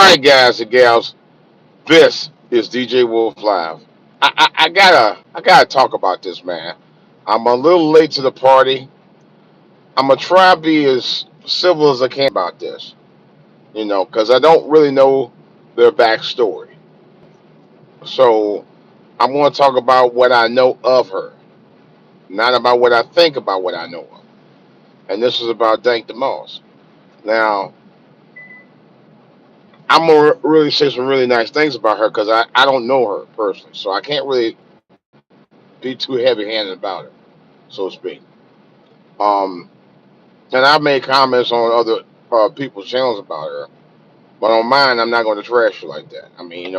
right, guys and gals, this is DJ Wolf Live. I gotta talk about this, man. I'm a little late to the party. I'm gonna try to be as civil as I can about this, because I don't really know their backstory. So I'm gonna talk about what I know of her, not about what I think about what I know of. And this is about Dank Demoss. Now, I'm gonna really say some really nice things about her because I don't know her personally, so I can't really be too heavy-handed about it, so to speak. Um, and I've made comments on other people's channels about her, but on mine, I'm not going to trash her like that. I mean,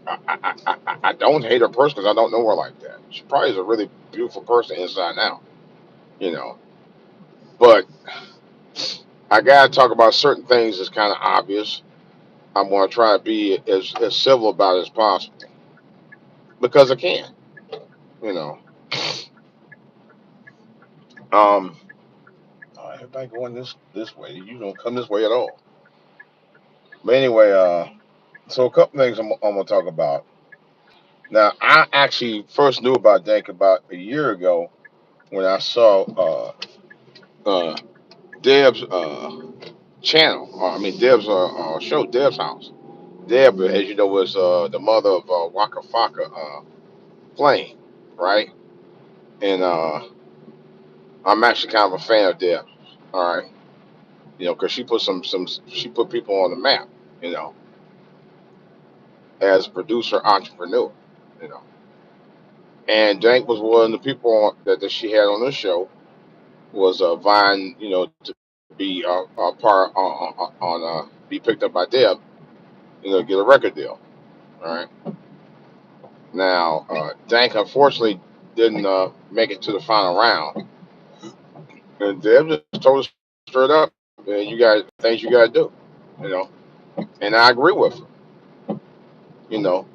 I don't hate her person because I don't know her like that. She probably is a really beautiful person inside and out, you know. But I gotta talk about certain things that's kind of obvious. I'm going to try to be as civil about it as possible because I can, you know. Um, everybody going this way. You don't come this way at all. But anyway, so a couple things I'm gonna talk about. Now, I actually first knew about Dank about a year ago when I saw uh, Deb's channel. I mean Deb's show, Deb's house. Deb, as you know, was the mother of Waka Flocka Flame, right? And I'm actually kind of a fan of Deb. All right, because she put people on the map. You know, as producer entrepreneur. You know, and Dank was one of the people that she had on this show was vying, to be a part on be picked up by Deb, get a record deal. All right. Now, Dank unfortunately didn't make it to the final round, and Deb just told us straight up, "Man, you got things you got to do," you know, and I agree with her, you know.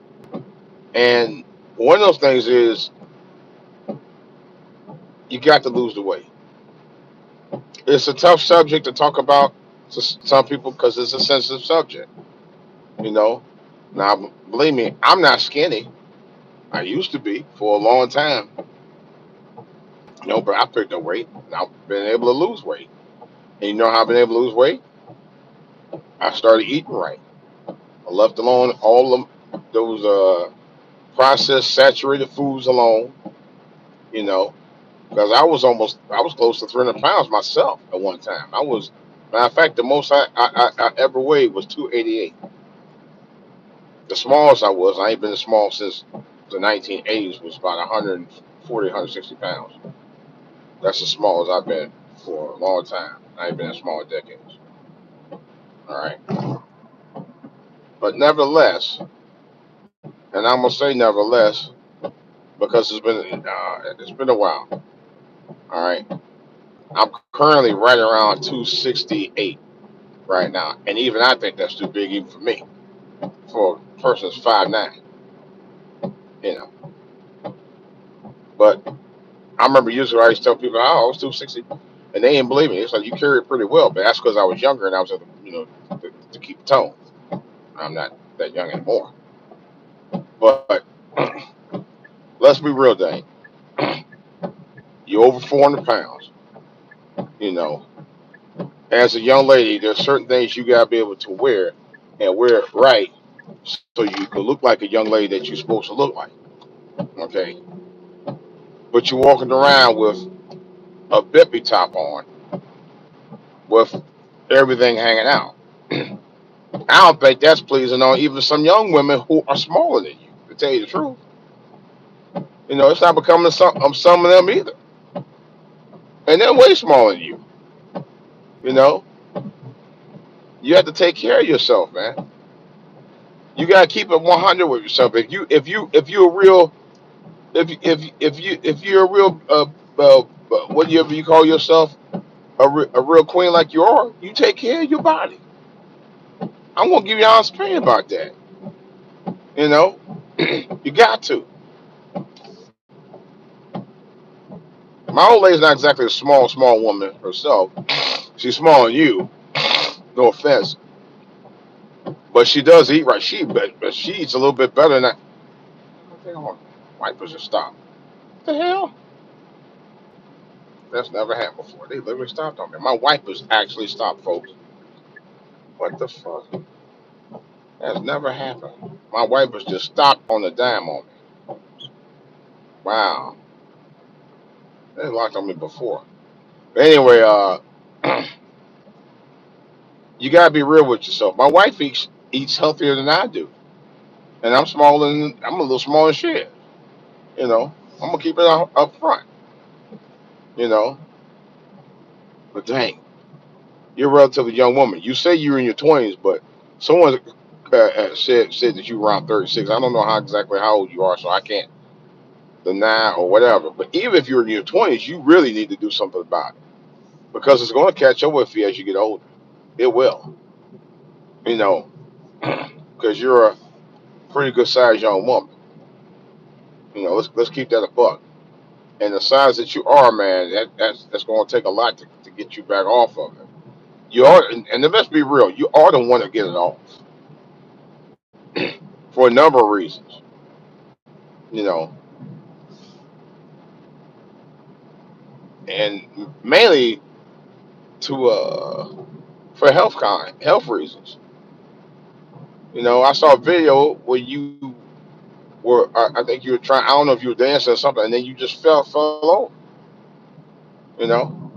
And one of those things is you got to lose the weight. It's a tough subject to talk about to some people because it's a sensitive subject, you know. Now, believe me, I'm not skinny. I used to be for a long time, but I picked up weight and I've been able to lose weight. And you know how I've been able to lose weight? I started eating right. I left alone all of those processed, saturated foods alone, you know, because I was close to 300 pounds myself at one time. Matter of fact, the most I ever weighed was 288. The smallest I ain't been small since the 1980s, was about 140, 160 pounds. That's the smallest I've been for a long time. I ain't been as small in decades. All right. But nevertheless, and I'm gonna say nevertheless because it's been a while. All right. I'm currently right around 268 right now, and even I think that's too big even for me, for a person that's 5'9". You know. But I remember years ago I used to tell people, "Oh, I was 260," and they didn't believe me. It's like you carry it pretty well, but that's because I was younger and I was able, to keep tone. I'm not that young anymore. But let's be real, Dane. You're over 400 pounds. You know, as a young lady, there's certain things you gotta be able to wear and wear it right, so you can look like a young lady that you're supposed to look like. Okay, but you're walking around with a bippy top on, with everything hanging out. I don't think that's pleasing on even some young women who are smaller than you. To tell you the truth, it's not becoming some of them either, and they're way smaller than you. You know, you have to take care of yourself, man. You gotta keep it 100 with yourself. If you're a real if you're a real whatever you call yourself, a real queen like you are, you take care of your body. I'm gonna give you an honest opinion about that. You know, you got to. My old lady's not exactly a small woman herself. She's smaller than you. No offense, But she does eat right. But she eats a little bit better than that. I think my wipers just stopped. What the hell? That's never happened before. They literally stopped on me. My wipers actually stopped, folks. What the fuck? That's never happened. My wipers just stopped on the dime on me. Wow. They locked on me before. But anyway, you gotta be real with yourself. My wife eats healthier than I do, and I'm a little smaller than she is. You know, I'm gonna keep it up front. You know, but dang, you're a relatively young woman. You say you're in your 20s, but someone said that you were around 36. I don't know how exactly how old you are, so I can't deny or whatever. But even if you're in your 20s, you really need to do something about it because it's going to catch up with you as you get older. It will. You know, because you're a pretty good sized young woman. You know, let's keep that a buck. And the size that you are, man, that's going to take a lot to get you back off of it. You are, and let's be real, you are the one to get it off for a number of reasons. You know, and mainly to for health reasons. You know, I saw a video where you were, I think you were trying, I don't know if you were dancing or something, and then you just fell over. You know,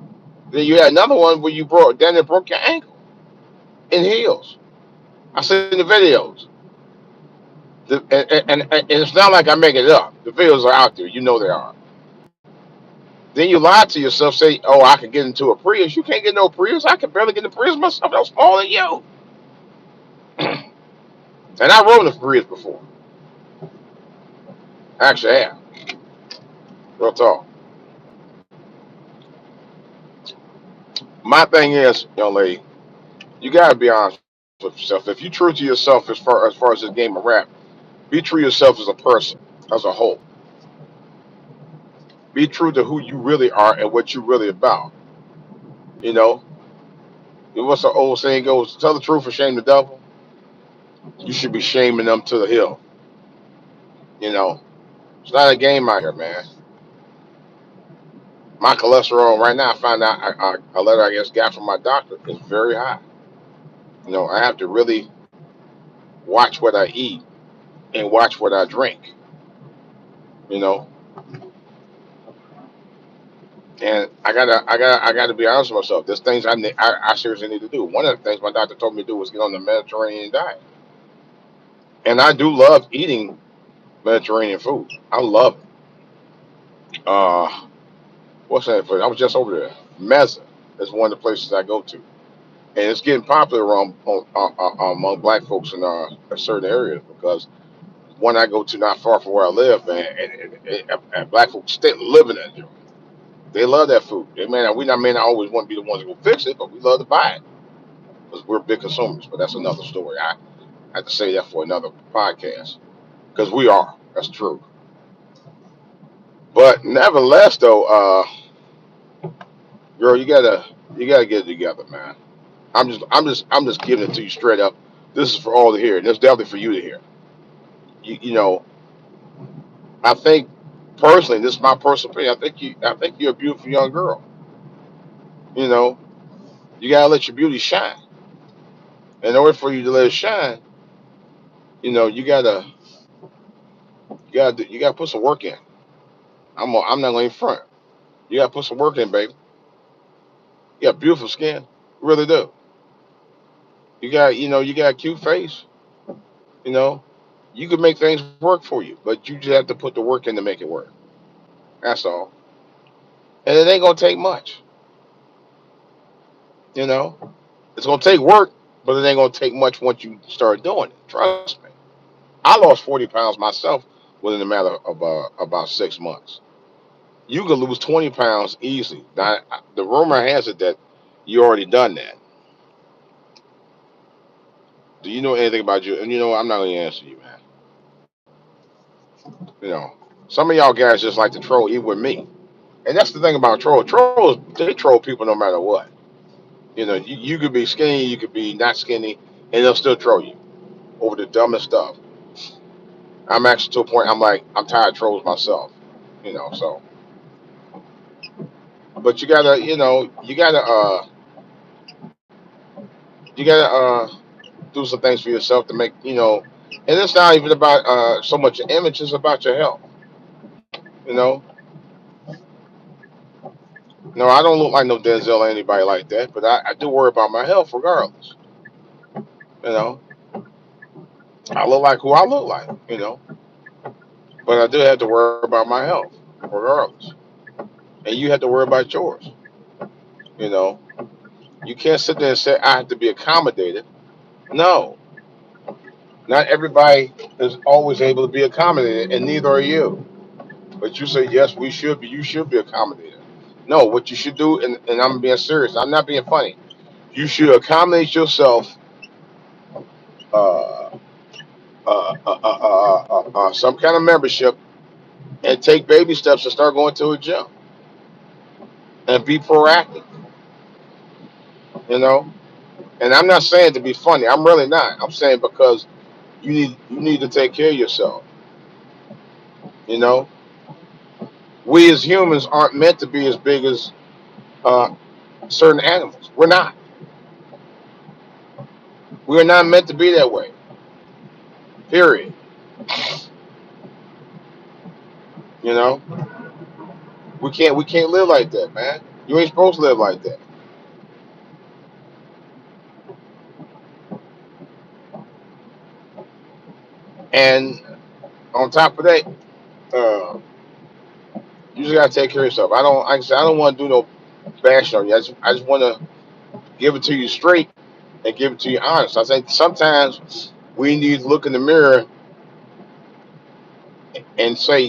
then you had another one where you broke your ankle in heels. I seen the videos. And it's not like I make it up. The videos are out there. You know they are. Then you lie to yourself, say, "Oh, I can get into a Prius." You can't get no Prius. I can barely get in the Prius myself. That was smaller than you. And I rode in a Prius before. Actually, yeah, real talk. My thing is, young lady, you gotta be honest with yourself. If you're true to yourself as far as this game of rap, be true to yourself as a person, as a whole. Be true to who you really are and what you're really about. You know, what's the old saying goes? Tell the truth or shame the devil. You should be shaming them to the hill. You know, it's not a game out here, man. My cholesterol right now, I found out a letter I guess got from my doctor is very high. You know, I have to really watch what I eat and watch what I drink. You know, and I gotta be honest with myself. There's things I seriously need to do. One of the things my doctor told me to do was get on the Mediterranean diet, and I do love eating Mediterranean food. I love it. What's that place? I was just over there. Meza is one of the places I go to, and it's getting popular among black folks in certain areas because one I go to not far from where I live, and black folks still living in it. They love that food. They may not always want to be the ones to go fix it, but we love to buy it because we're big consumers. But that's another story. I have to say that for another podcast because we are. That's true. But nevertheless, though, girl, you gotta get it together, man. I'm just giving it to you straight up. This is for all to hear, and it's definitely for you to hear. You know, I think personally, this is my personal opinion. I think you're a beautiful young girl. You know, you gotta let your beauty shine. In order for you to let it shine, you know, you gotta put some work in. I'm not going to front. You gotta put some work in, baby. You got beautiful skin, you really do. You got a cute face. You know, you can make things work for you, but you just have to put the work in to make it work. That's all. And it ain't gonna take much. You know, it's gonna take work, but it ain't gonna take much once you start doing it. Trust me. I lost 40 pounds myself within a matter of about 6 months. You could lose 20 pounds easily. Now, the rumor has it that you already done that. Do you know anything about you? And I'm not gonna answer you, man. You know, some of y'all guys just like to troll, even with me. And that's the thing about trolls. Trolls, they troll people no matter what. You could be skinny, you could be not skinny, and they'll still troll you. over the dumbest stuff. I'm actually to a point I'm like I'm tired of trolls myself. So but you gotta do some things for yourself to make and it's not even about so much your image, it's about your health. You know, no, I don't look like no Denzel or anybody like that, but I do worry about my health regardless. You know, I look like who I look like. But I do have to worry about my health regardless, and you have to worry about yours. You know, you can't sit there and say I have to be accommodated. No, not everybody is always able to be accommodated, and neither are you. But you say yes, we should be. You should be accommodated. No, what you should do, and I'm being serious. I'm not being funny. You should accommodate yourself. Uh, some kind of membership, and take baby steps to start going to a gym and be proactive. You know, and I'm not saying to be funny. I'm really not. I'm saying because you need to take care of yourself. You know, we as humans aren't meant to be as big as uh, certain animals. We're not. We're not meant to be that way. Period. You know, we can't live like that, man. You ain't supposed to live like that. And on top of that, uh, you just gotta take care of yourself. I don't, like I said, I don't want to do no bash on you. I just want to give it to you straight and give it to you honest. I think sometimes we need to look in the mirror and say,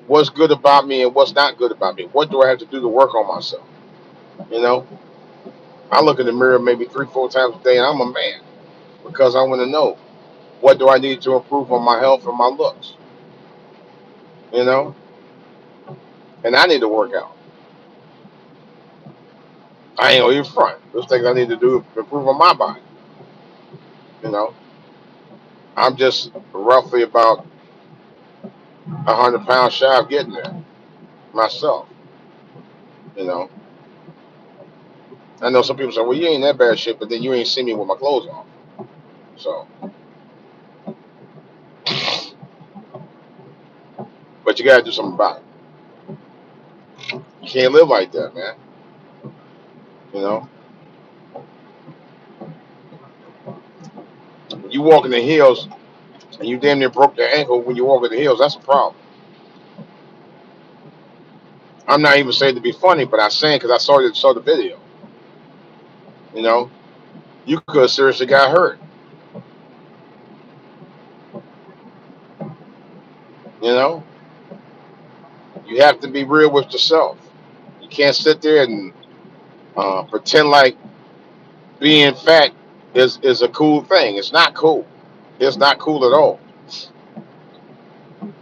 what's good about me and what's not good about me. What do I have to do to work on myself? You know, I look in the mirror maybe 3, 4 times a day, and I'm a man because I want to know what do I need to improve on my health and my looks. You know, and I need to work out. I ain't gonna even front. There's things I need to do to improve on my body. You know, I'm just roughly about 100 pounds shy of getting there myself. You know, I know some people say, "Well, you ain't that bad shit," but then you ain't see me with my clothes on. So, but you gotta do something about it. You can't live like that, man. You know, you walk in the hills and you damn near broke your ankle when you walk in the hills. That's a problem. I'm not even saying to be funny, but I'm saying because I saw the video. You know, you could have seriously got hurt. You know, you have to be real with yourself. You can't sit there and pretend like being fat is a cool thing. It's not cool. It's not cool at all.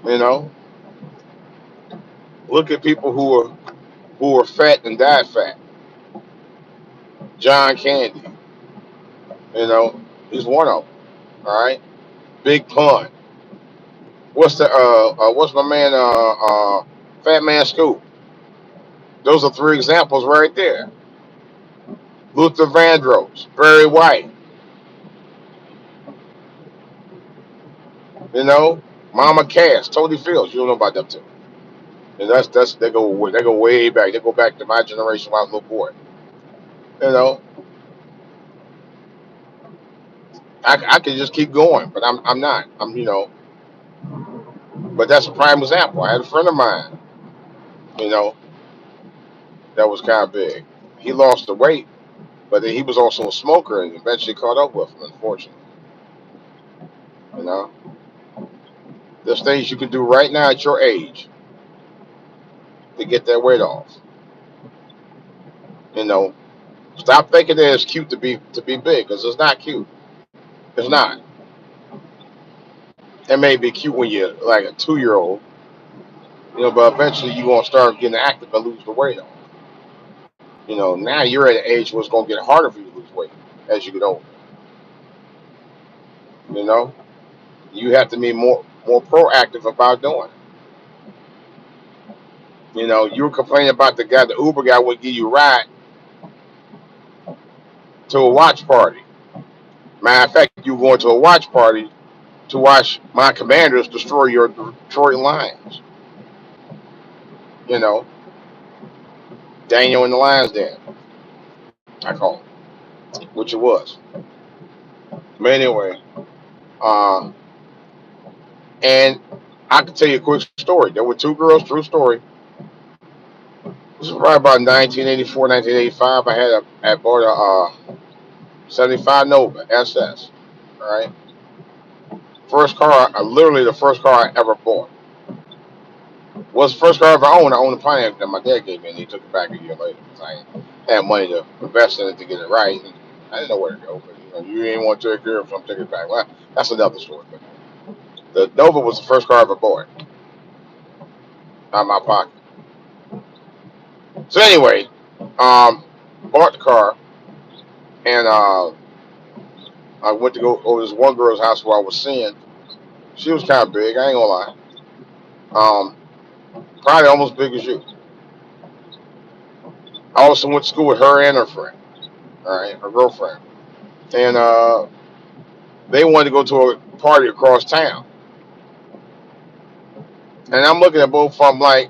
You know, look at people who are fat and died fat. John Candy, he's one of them. All right, Big Pun. What's my man Fat Man Scoop? Those are three examples right there. Luther Vandross, Barry White, you know, Mama Cass, Tony Fields. You don't know about them two. And that's they go way back. They go back to my generation when I was a little boy. You know, I could just keep going, but I'm not. But that's a prime example. I had a friend of mine, you know, that was kind of big. He lost the weight, but then he was also a smoker and eventually caught up with him. Unfortunately, you know, there's things you can do right now at your age to get that weight off. You know, stop thinking that it's cute to be big because it's not cute. It's not. It may be cute when you're like a 2-year-old, but eventually you won't start getting active and lose the weight off. Now you're at an age where it's gonna get harder for you to lose weight as you get older. You know, you have to be more proactive about doing it. You know, you were complaining about the Uber guy would give you a ride to a watch party. Matter of fact, you were going to a watch party to watch my commanders destroy your Detroit Lions. You know, Daniel and the Lions Den, I call it, which it was. But anyway, uh, and I can tell you a quick story. There were two girls, true story. This was right about 1984, 1985. I bought a 75 Nova SS. All right, first car, literally the first car I ever bought. Was the first car I ever owned. I owned a Pontiac that my dad gave me, and he took it back a year later because I had money to invest in it to get it right. And I didn't know where to go, but you didn't want to take care of it, so I'm taking it back. Well, that's another story. But the Nova was the first car I ever bought out of my pocket. So anyway, bought the car, and I went to go over this one girl's house where I was seeing. She was kind of big. I ain't gonna lie. Probably almost big as you. I also went to school with her and her friend. All right, her girlfriend, and they wanted to go to a party across town. And I'm looking at both of them like,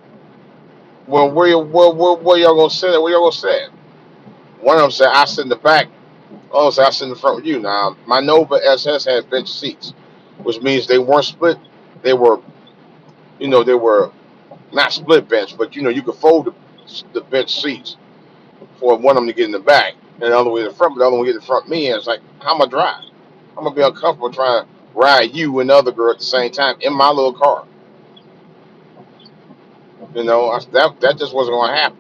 well, where y'all gonna sit? Where y'all gonna sit? One of them said, I sit in the back. Oh, so I sit in the front with you. Now, my Nova SS had bench seats, which means they weren't split. They were, they were not split bench, but you could fold the bench seats for one of them to get in the back and the other way to the front, but the other one get in front of me. And it's like, how am I drive? I'm gonna be uncomfortable trying to ride you and the other girl at the same time in my little car. That just wasn't gonna happen.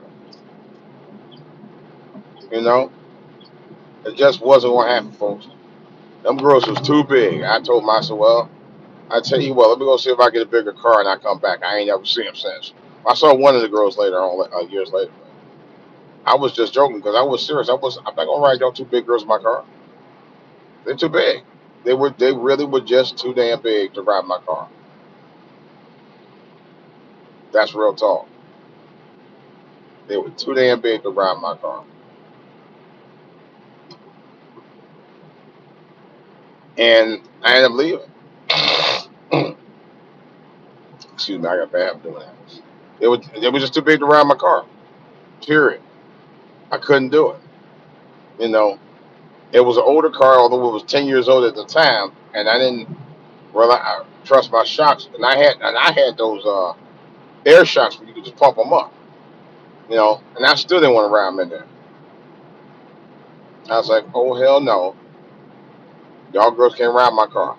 You know, it just wasn't gonna happen, folks. Them girls was too big. I told myself, well, I tell you what, let me go see if I get a bigger car and I come back. I ain't never seen them since. I saw one of the girls later on, years later. I was just joking because I was serious. I'm not gonna ride y'all two big girls in my car. They're too big. They really were just too damn big to ride my car. That's real talk. They were too damn big to ride my car. And I ended up leaving. Excuse me, I got bad doing that. They were just too big to ride my car. Period. I couldn't do it. You know, it was an older car, although it was 10 years old at the time, and I didn't really trust my shocks. And I had those air shocks where you could just pump them up. And I still didn't want to ride them in there. I was like, oh hell no, y'all girls can't ride my car.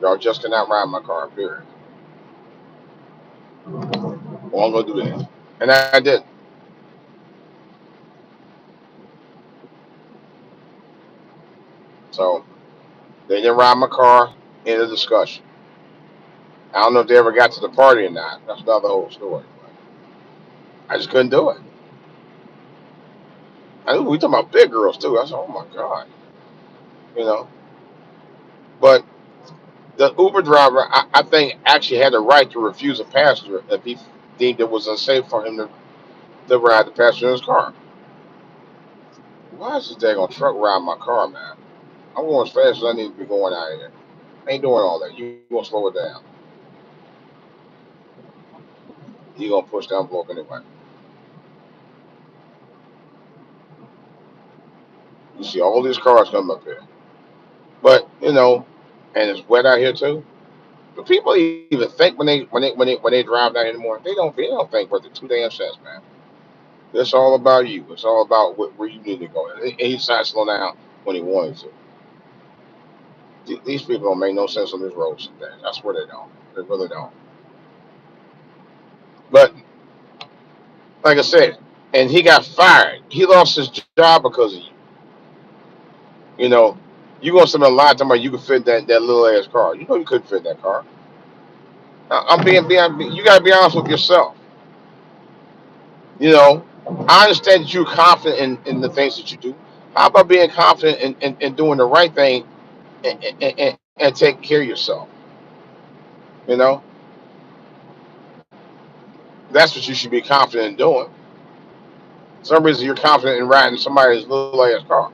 Y'all just cannot ride my car. Period. Well, I'm gonna do that, and I did. So they didn't ride my car. End of discussion. I don't know if they ever got to the party or not. That's another whole story. I just couldn't do it. I we talking about big girls too. I said, oh my god, you know. But the Uber driver, I think, actually had the right to refuse a passenger if he deemed it was unsafe for him to ride the passenger in his car. Why is this daggone truck riding my car, man? I'm going as fast as I need to be going out of here. I ain't doing all that. You gonna slow it down. You gonna push the envelope anyway. You see all these cars coming up here. But and it's wet out here too. Do people even think when they drive down here anymore? They don't think worth the two damn cents, man. It's all about you. It's all about where you need to go. And he decided to slow down when he wanted to. These people don't make no sense on this road sometimes. I swear they don't. They really don't. But like I said, and he got fired. He lost his job because of you. You know, you gonna spend a lot of time about you could fit that little ass car. You know you couldn't fit that car. I'm being you gotta be honest with yourself. You know, I understand that you're confident in the things that you do. How about being confident in doing the right thing and and take care of yourself. You know, that's what you should be confident in doing. For some reason, you're confident in riding somebody's little ass car.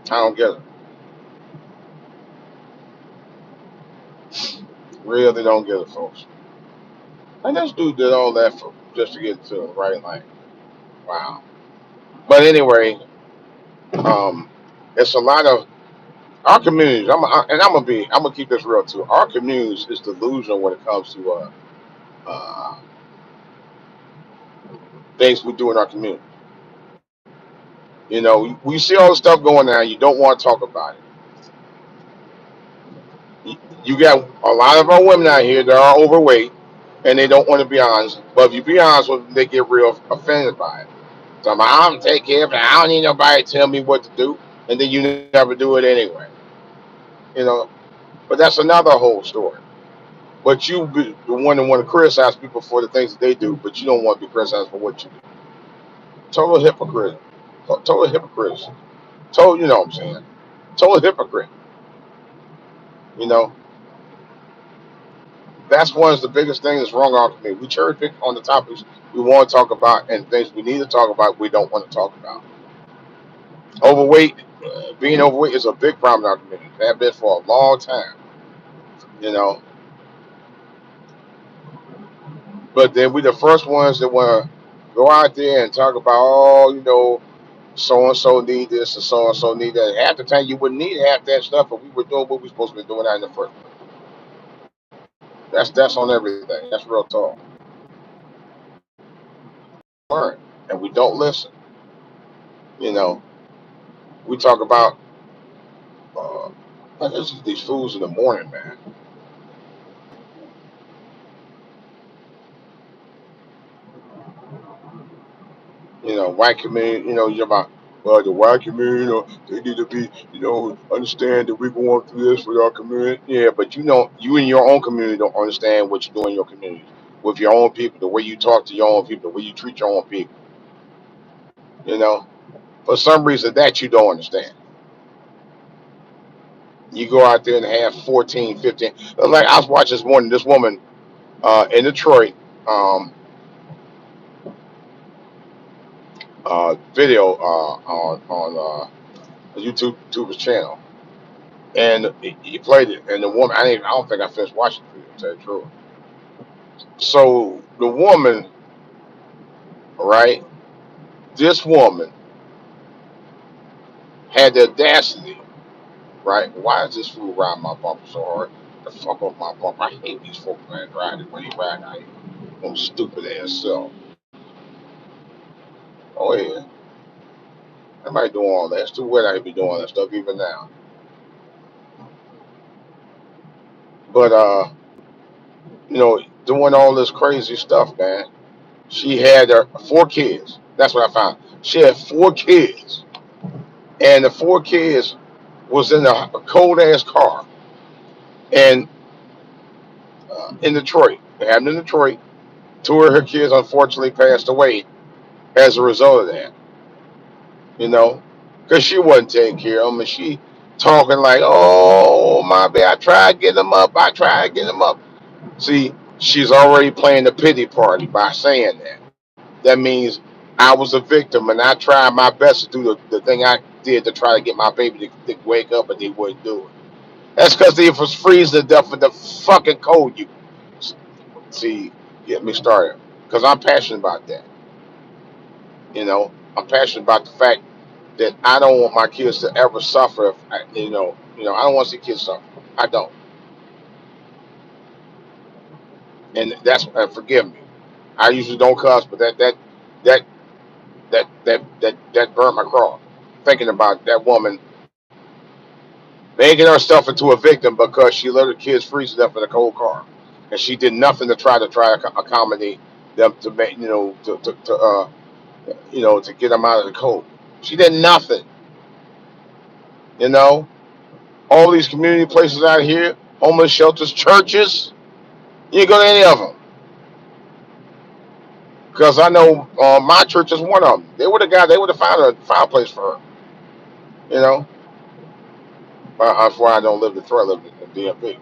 I don't get it. Really don't get it, folks. And this dude did all that for just to get to the right lane. Wow. But anyway, um, it's a lot of our communities. I'm gonna keep this real too. Our communities is delusional when it comes to uh, things we do in our community. You know, we see all the stuff going on. You don't want to talk about it. You got a lot of our women out here that are overweight and they don't want to be honest. But if you be honest with them, they get real offended by it. So I'm take care of it. I don't need nobody to tell me what to do, and then you never do it anyway. You know, but that's another whole story. But you be the one that want to criticize people for the things that they do, but you don't want to be criticized for what you do. Total hypocrite. Total hypocrite. Total, you know what I'm saying? Total hypocrite. You know, that's one of the biggest things that's wrong out me. We cherry pick on the topics we want to talk about and things we need to talk about we don't want to talk about. Overweight, being overweight is a big problem in our community. It has been for a long time. You know, but then we the first ones that want to go out there and talk about, oh, you know, so and so need this and so need that. Half the time you wouldn't need half that stuff if we were doing what we are supposed to be doing out in the first place. That's on everything. That's real talk. Learn and we don't listen. You know, we talk about this is these fools in the morning, man. You know, white community. You know, you're about well, the white community. You know, they need to be. You know, understand that we're going through this with our community. Yeah, but you know, you in your own community don't understand what you do in your community with your own people, the way you talk to your own people, the way you treat your own people. You know, for some reason that you don't understand. You go out there and have 14, 15. Like I was watching this morning, this woman in Detroit um, video on a YouTuber's channel, and he played it. And the woman, I don't think I finished watching the video. To tell you the truth. So the woman, right? This woman had the audacity, right? Why is this fool riding my bumper so hard? The fuck off my bumper! I hate these folks, man, riding when they ride out here. Them stupid ass self. Oh yeah, everybody doing all that. It's too wet out here be doing all that stuff even now. But you know, doing all this crazy stuff, man. She had her 4 kids. That's what I found. She had 4 kids, and the 4 kids was in a cold ass car, and in Detroit. It happened in Detroit. 2 of her kids unfortunately passed away as a result of that. You know, because she wasn't taking care of them, and she talking like, "Oh my bad, I tried getting them up. I tried getting them up." See, she's already playing the pity party by saying that. That means I was a victim and I tried my best to do the thing I did to try to get my baby to wake up, and they wouldn't do it. That's because they was freezing to death with the fucking cold. You see, get me started because I'm passionate about that. You know, I'm passionate about the fact that I don't want my kids to ever suffer. If I don't want to see kids suffer. I don't, and that's forgive me. I usually don't cuss, but that that burnt my cross. Thinking about that woman making herself into a victim because she let her kids freeze to death in a cold car, and she did nothing to try to accommodate them to make to get them out of the cold. She did nothing. You know, all these community places out here, homeless shelters, churches. You go to any of them. Because I know my church is one of them. They would have found a place for her. You know, that's why I don't live in Detroit. I live in DMV.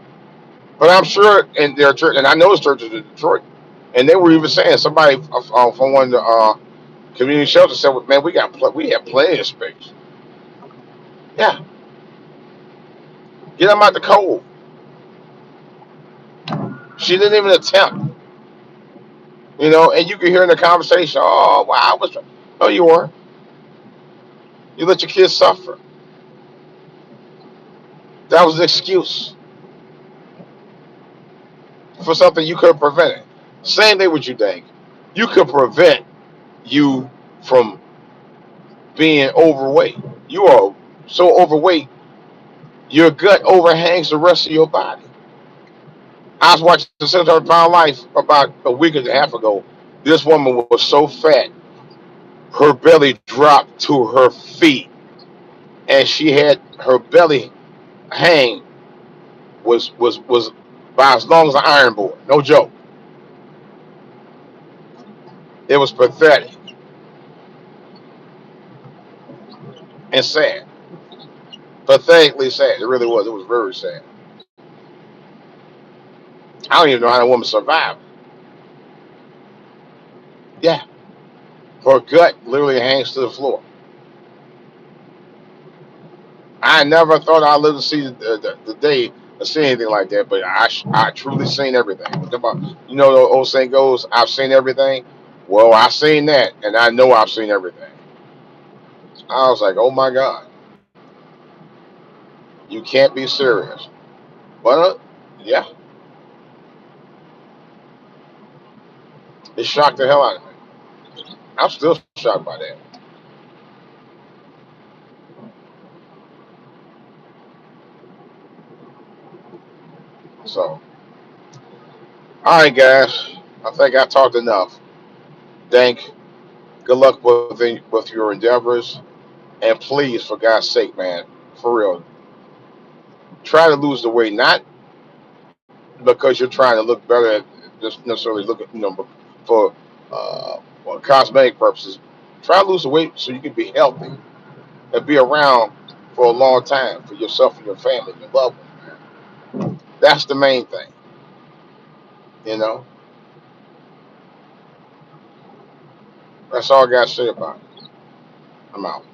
But I'm sure in their church, and I know there's churches in Detroit, and they were even saying somebody from one of the community shelters said, "Man, we have plenty of space. Yeah, get them out the cold." She didn't even attempt, and you can hear in the conversation, "Oh, wow, I was no, you weren't. You let your kids suffer. That was an excuse for something you could have prevented." Same thing with you, Dank. You could prevent you from being overweight. You are so overweight, your gut overhangs the rest of your body. I was watching the 700 Pound Life about a week and a half ago. This woman was so fat, her belly dropped to her feet, and she had her belly hang was by as long as an iron board. No joke. It was pathetic and sad. Pathetically sad. It really was. It was very sad. I don't even know how that woman survived. Yeah, her gut literally hangs to the floor. I never thought I'd live to see the day to see anything like that, but I truly seen everything. The old saying goes, I've seen everything. Well, I seen that, and I know I've seen everything. I was like, oh my God, you can't be serious. But yeah, it shocked the hell out of me. I'm still shocked by that. So, all right, guys, I think I talked enough. Thank. Good luck with your endeavors, and please, for God's sake, man, for real, try to lose the weight. Not because you're trying to look better, just necessarily look at for cosmetic purposes. Try to lose the weight so you can be healthy and be around for a long time for yourself and your family and your loved ones. That's the main thing. You know, that's all I got to say about it. I'm out.